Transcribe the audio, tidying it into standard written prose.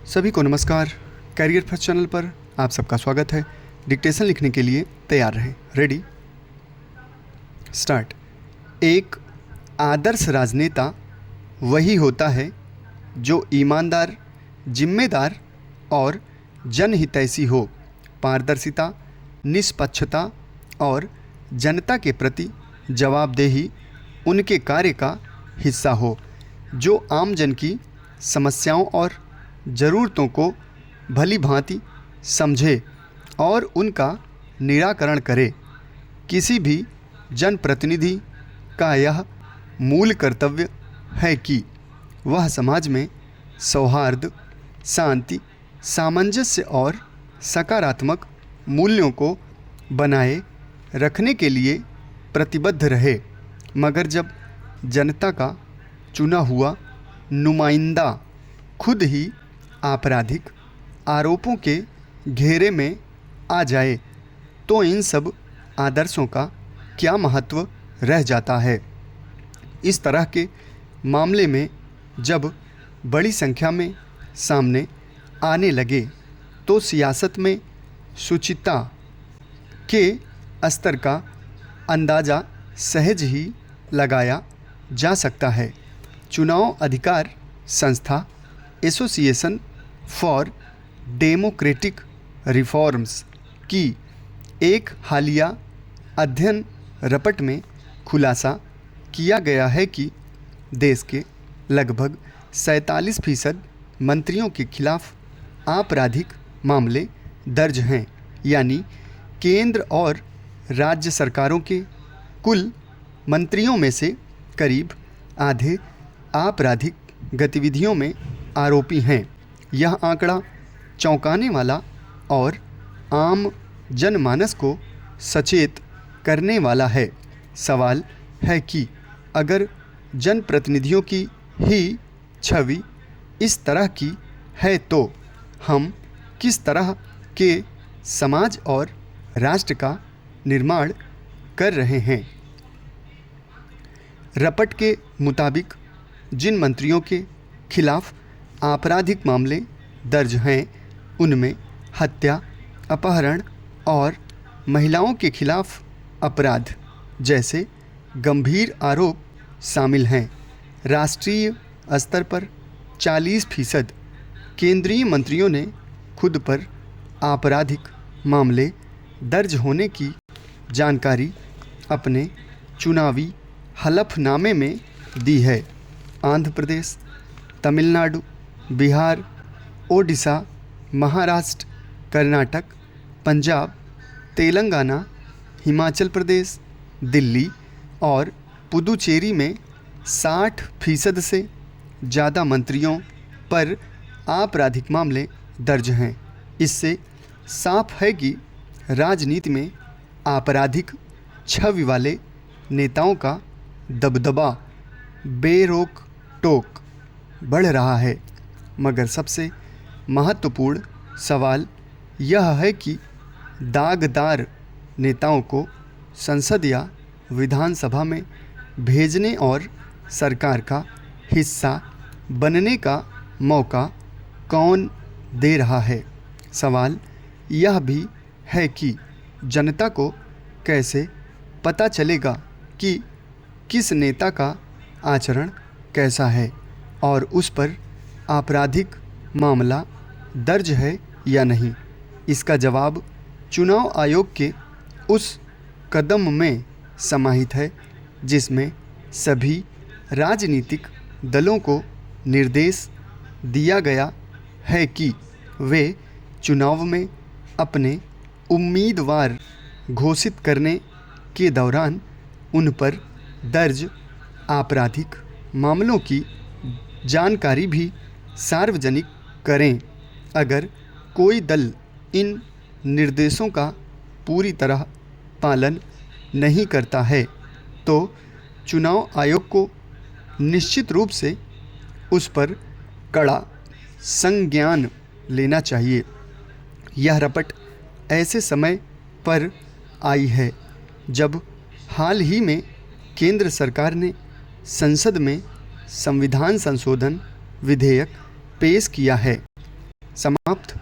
सभी को नमस्कार। कैरियर फर्स्ट चैनल पर आप सबका स्वागत है। डिक्टेशन लिखने के लिए तैयार रहें। Ready start. एक आदर्श राजनेता वही होता है जो ईमानदार, जिम्मेदार और जनहितैषी हो, पारदर्शिता, निष्पक्षता और जनता के प्रति जवाबदेही उनके कार्य का हिस्सा हो, जो आम जन की समस्याओं और ज़रूरतों को भली भांति समझे और उनका निराकरण करे। किसी भी जनप्रतिनिधि का यह मूल कर्तव्य है कि वह समाज में सौहार्द, शांति, सामंजस्य और सकारात्मक मूल्यों को बनाए रखने के लिए प्रतिबद्ध रहे। मगर जब जनता का चुना हुआ नुमाइंदा खुद ही आपराधिक आरोपों के घेरे में आ जाए तो इन सब आदर्शों का क्या महत्व रह जाता है। इस तरह के मामले में जब बड़ी संख्या में सामने आने लगे तो सियासत में शुचिता के स्तर का अंदाज़ा सहज ही लगाया जा सकता है। चुनाव अधिकार संस्था एसोसिएशन फॉर डेमोक्रेटिक रिफॉर्म्स की एक हालिया अध्ययन रपट में खुलासा किया गया है कि देश के लगभग 47% मंत्रियों के खिलाफ आपराधिक मामले दर्ज हैं, यानी केंद्र और राज्य सरकारों के कुल मंत्रियों में से करीब आधे आपराधिक गतिविधियों में आरोपी हैं। यह आंकड़ा चौंकाने वाला और आम जनमानस को सचेत करने वाला है। सवाल है कि अगर जनप्रतिनिधियों की ही छवि इस तरह की है तो हम किस तरह के समाज और राष्ट्र का निर्माण कर रहे हैं। रपट के मुताबिक जिन मंत्रियों के खिलाफ आपराधिक मामले दर्ज हैं उनमें हत्या, अपहरण और महिलाओं के खिलाफ अपराध जैसे गंभीर आरोप शामिल हैं। राष्ट्रीय स्तर पर 40% केंद्रीय मंत्रियों ने खुद पर आपराधिक मामले दर्ज होने की जानकारी अपने चुनावी हलफनामे में दी है। आंध्र प्रदेश, तमिलनाडु, बिहार, ओडिशा, महाराष्ट्र, कर्नाटक, पंजाब, तेलंगाना, हिमाचल प्रदेश, दिल्ली और पुदुचेरी में 60% से ज़्यादा मंत्रियों पर आपराधिक मामले दर्ज हैं। इससे साफ है कि राजनीति में आपराधिक छवि वाले नेताओं का दबदबा बेरोक टोक बढ़ रहा है। मगर सबसे महत्वपूर्ण सवाल यह है कि दागदार नेताओं को संसद या विधानसभा में भेजने और सरकार का हिस्सा बनने का मौका कौन दे रहा है। सवाल यह भी है कि जनता को कैसे पता चलेगा कि किस नेता का आचरण कैसा है और उस पर आपराधिक मामला दर्ज है या नहीं। इसका जवाब चुनाव आयोग के उस कदम में समाहित है जिसमें सभी राजनीतिक दलों को निर्देश दिया गया है कि वे चुनाव में अपने उम्मीदवार घोषित करने के दौरान उन पर दर्ज आपराधिक मामलों की जानकारी भी सार्वजनिक करें। अगर कोई दल इन निर्देशों का पूरी तरह पालन नहीं करता है तो चुनाव आयोग को निश्चित रूप से उस पर कड़ा संज्ञान लेना चाहिए। यह रपट ऐसे समय पर आई है जब हाल ही में केंद्र सरकार ने संसद में संविधान संशोधन विधेयक पेश किया है। समाप्त।